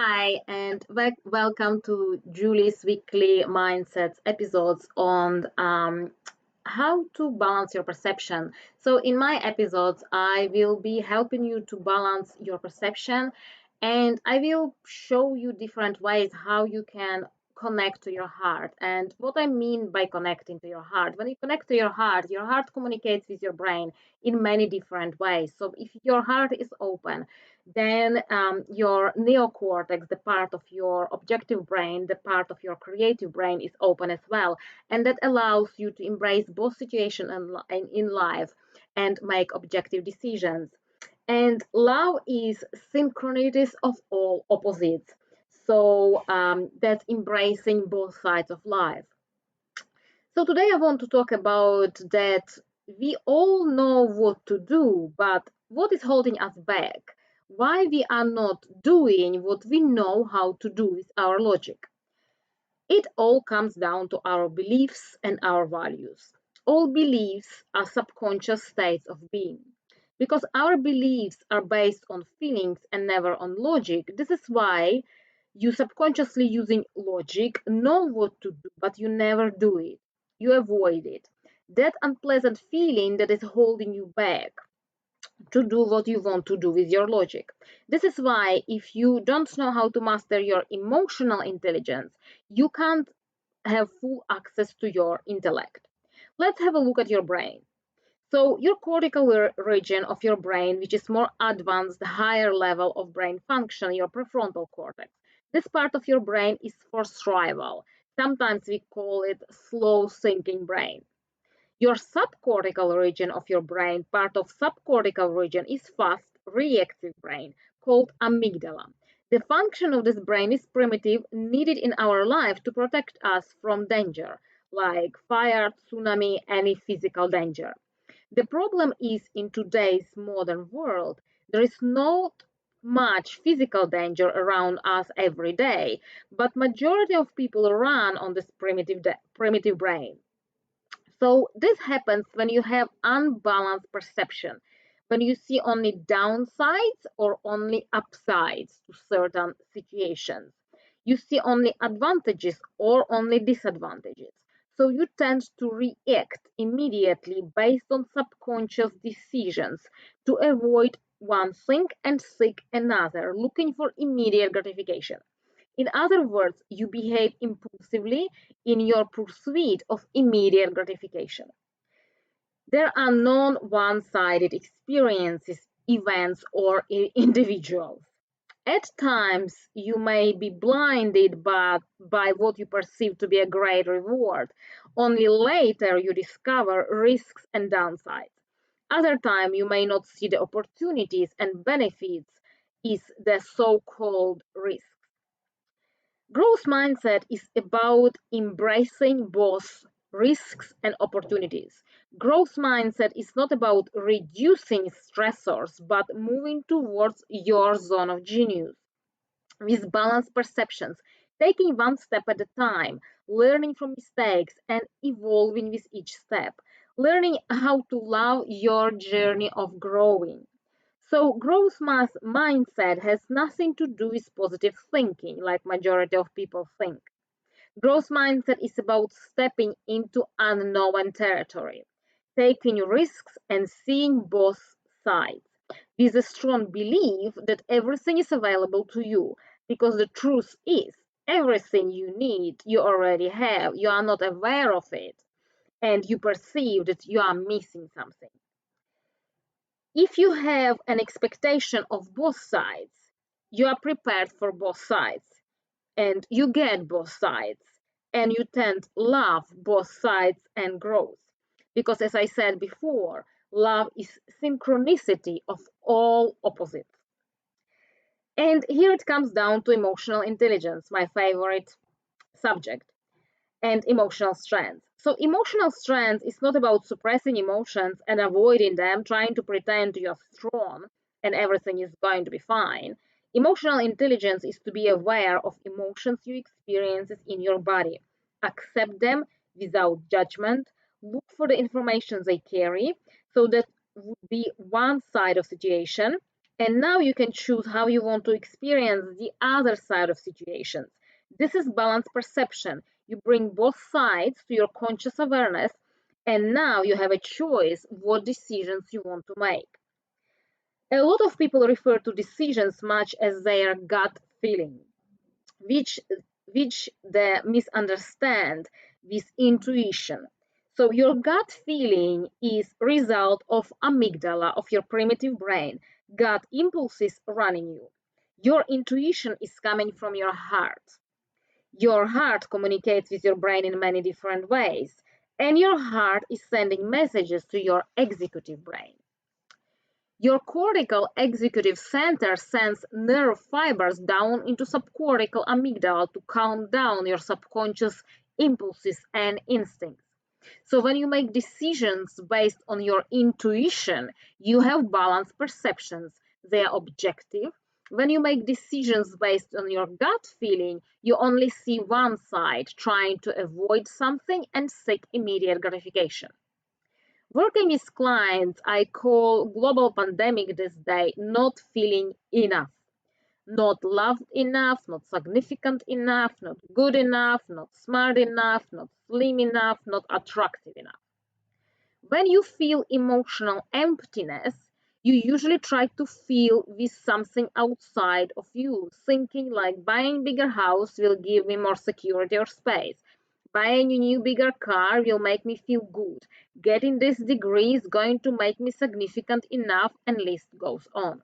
Hi, and welcome to Julie's weekly mindsets episodes on how to balance your perception. So, in my episodes, I will be helping you to balance your perception, and I will show you different ways how you can connect to your heart. And what I mean by connecting to your heart, when you connect to your heart communicates with your brain in many different ways. So, if your heart is open, then your neocortex, the part of your objective brain, the part of your creative brain, is open as well, and that allows you to embrace both situations in life and make objective decisions. And love is synchronities of all opposites. So that's embracing both sides of life. So today I want to talk about that we all know what to do, but what is holding us back? Why we are not doing what we know how to do with our logic? It all comes down to our beliefs and our values. All beliefs are subconscious states of being. Because our beliefs are based on feelings and never on logic, this is why you subconsciously using logic know what to do, but you never do it. You avoid it. That unpleasant feeling that is holding you back to do what you want to do with your logic. This is why, if you don't know how to master your emotional intelligence, you can't have full access to your intellect. Let's have a look at your brain. So, your cortical region of your brain, which is more advanced, higher level of brain function, your prefrontal cortex. This part of your brain is for survival. Sometimes we call it slow thinking brain. Your subcortical region of your brain, part of subcortical region, is fast reactive brain called amygdala. The function of this brain is primitive, needed in our life to protect us from danger, like fire, tsunami, any physical danger. The problem is in today's modern world, there is not much physical danger around us every day, but majority of people run on this primitive brain. So this happens when you have unbalanced perception, when you see only downsides or only upsides to certain situations. You see only advantages or only disadvantages. So you tend to react immediately based on subconscious decisions to avoid one thing and seek another, looking for immediate gratification. In other words, you behave impulsively in your pursuit of immediate gratification. There are non one sided experiences, events, or individuals. At times, you may be blinded by what you perceive to be a great reward. Only later you discover risks and downsides. Other time, you may not see the opportunities and benefits is the so-called risk. Growth mindset is about embracing both risks and opportunities. Growth mindset is not about reducing stressors, but moving towards your zone of genius with balanced perceptions, taking one step at a time, learning from mistakes, and evolving with each step, learning how to love your journey of growing. So growth mindset has nothing to do with positive thinking, like majority of people think. Growth mindset is about stepping into unknown territory, taking risks and seeing both sides with a strong belief that everything is available to you, because the truth is everything you need you already have. You are not aware of it, and you perceive that you are missing something. If you have an expectation of both sides, you are prepared for both sides and you get both sides and you tend to love both sides and growth. Because as I said before, love is synchronicity of all opposites. And here it comes down to emotional intelligence, my favorite subject, and emotional strength. So, emotional strength is not about suppressing emotions and avoiding them, trying to pretend you're strong and everything is going to be fine. Emotional intelligence is to be aware of emotions you experience in your body, accept them without judgment, look for the information they carry. So, that would be one side of situation. And now you can choose how you want to experience the other side of situations. This is balanced perception. You bring both sides to your conscious awareness, and now you have a choice what decisions you want to make. A lot of people refer to decisions much as their gut feeling, which they misunderstand with intuition. So your gut feeling is result of amygdala of your primitive brain, gut impulses running you. Your intuition is coming from your heart. Your heart communicates with your brain in many different ways, and your heart is sending messages to your executive brain. Your cortical executive center sends nerve fibers down into subcortical amygdala to calm down your subconscious impulses and instincts. So when you make decisions based on your intuition, you have balanced perceptions. They are objective. When you make decisions based on your gut feeling, you only see one side trying to avoid something and seek immediate gratification. Working with clients, I call global pandemic this day not feeling enough, not loved enough, not significant enough, not good enough, not smart enough, not slim enough, not attractive enough. When you feel emotional emptiness, you usually try to fill with something outside of you, thinking like buying bigger house will give me more security or space. Buying a new bigger car will make me feel good. Getting this degree is going to make me significant enough, and list goes on.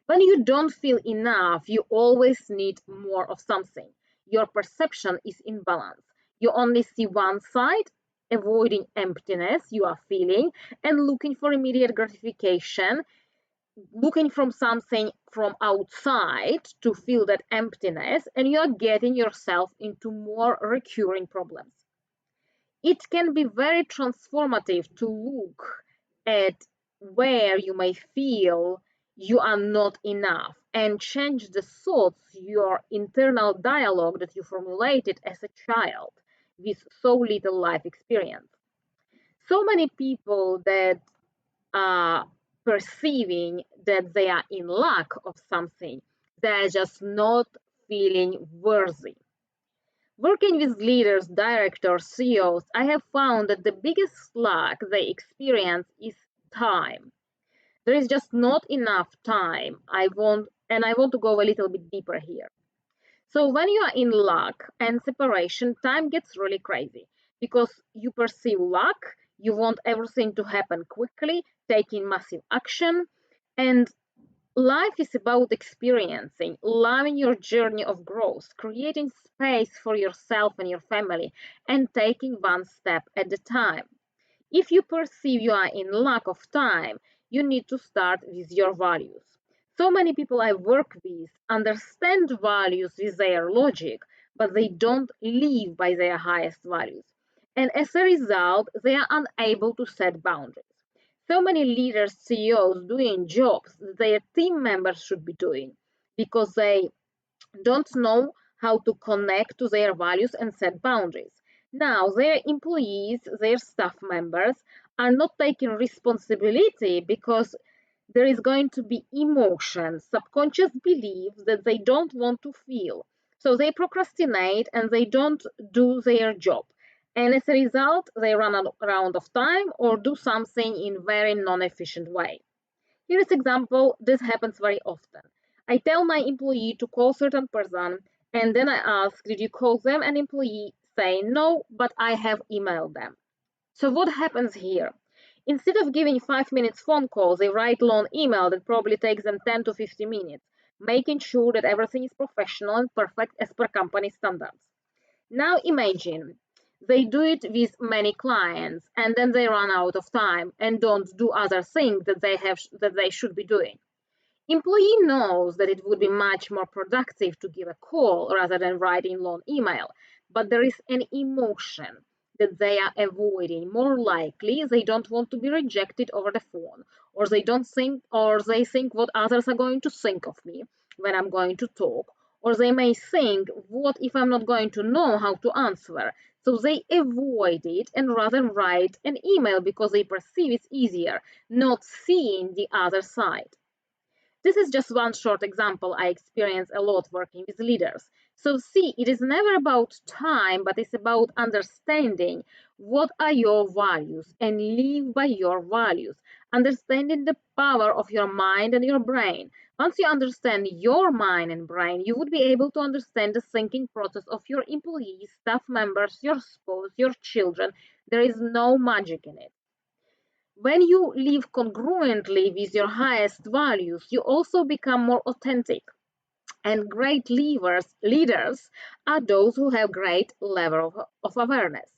When you don't feel enough, you always need more of something. Your perception is in balance. You only see one side, avoiding emptiness you are feeling and looking for immediate gratification, looking from something from outside to fill that emptiness, and you are getting yourself into more recurring problems. It can be very transformative to look at where you may feel you are not enough and change the thoughts, your internal dialogue that you formulated as a child with so little life experience. So many people that are perceiving that they are in lack of something, they're just not feeling worthy. Working with leaders, directors, CEOs, I have found that the biggest lack they experience is time. There is just not enough time. I want to go a little bit deeper here. So when you are in lack and separation, time gets really crazy because you perceive lack, you want everything to happen quickly, taking massive action, and life is about experiencing, loving your journey of growth, creating space for yourself and your family, and taking one step at a time. If you perceive you are in lack of time, you need to start with your values. So many people I work with understand values with their logic, but they don't live by their highest values. And as a result, they are unable to set boundaries. So many leaders, CEOs doing jobs that their team members should be doing because they don't know how to connect to their values and set boundaries. Now, their employees, their staff members are not taking responsibility because there is going to be emotion, subconscious beliefs that they don't want to feel. So they procrastinate and they don't do their job. And as a result, they run out of time or do something in very non-efficient way. Here's an example. This happens very often. I tell my employee to call certain person, and then I ask, did you call them? An employee say no, but I have emailed them. So what happens here? Instead of giving 5 minutes phone calls, they write long email that probably takes them 10 to 50 minutes, making sure that everything is professional and perfect as per company standards. Now imagine they do it with many clients and then they run out of time and don't do other things that they should be doing. Employee knows that it would be much more productive to give a call rather than writing long email, but there is an emotion that they are avoiding. More likely, they don't want to be rejected over the phone, or they think what others are going to think of me when I'm going to talk, or they may think, what if I'm not going to know how to answer? So they avoid it and rather write an email because they perceive it's easier, not seeing the other side. This is just one short example I experience a lot working with leaders. So see, it is never about time, but it's about understanding what are your values and live by your values. Understanding the power of your mind and your brain. Once you understand your mind and brain, you would be able to understand the thinking process of your employees, staff members, your spouse, your children. There is no magic in it. When you live congruently with your highest values, you also become more authentic. And great leaders are those who have great level of awareness.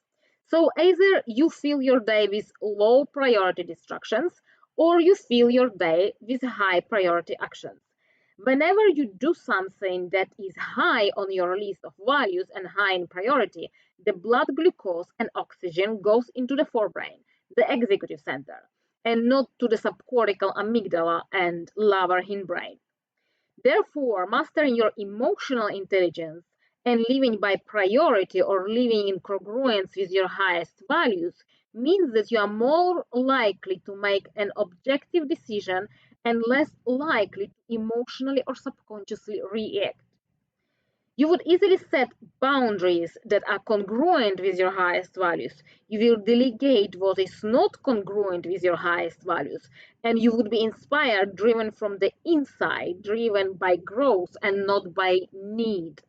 So either you fill your day with low priority distractions or you fill your day with high priority actions. Whenever you do something that is high on your list of values and high in priority, the blood glucose and oxygen goes into the forebrain, the executive center, and not to the subcortical amygdala and lower hindbrain. Therefore, mastering your emotional intelligence and living by priority or living in congruence with your highest values means that you are more likely to make an objective decision and less likely to emotionally or subconsciously react. You would easily set boundaries that are congruent with your highest values. You will delegate what is not congruent with your highest values. And you would be inspired, driven from the inside, driven by growth and not by need.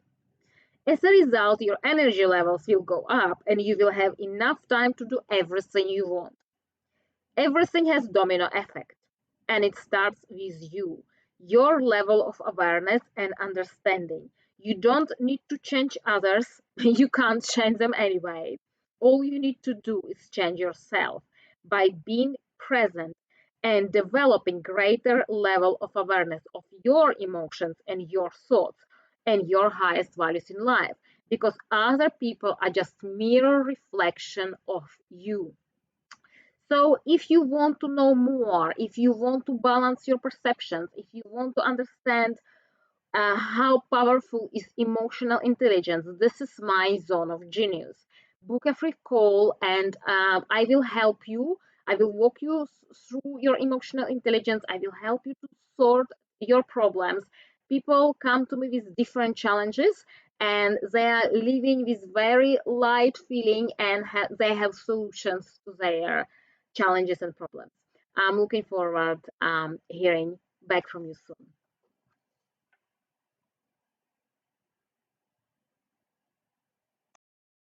As a result, your energy levels will go up and you will have enough time to do everything you want. Everything has domino effect, and it starts with you, your level of awareness and understanding. You don't need to change others, you can't change them anyway. All you need to do is change yourself by being present and developing greater level of awareness of your emotions and your thoughts and your highest values in life, because other people are just mirror reflection of you. So, if you want to know more, if you want to balance your perceptions, if you want to understand how powerful is emotional intelligence, this is my zone of genius. Book a free call, and I will help you. I will walk you through your emotional intelligence. I will help you to sort your problems. People come to me with different challenges, and they are living with very light feeling, and they have solutions to their challenges and problems. I'm looking forward hearing back from you soon.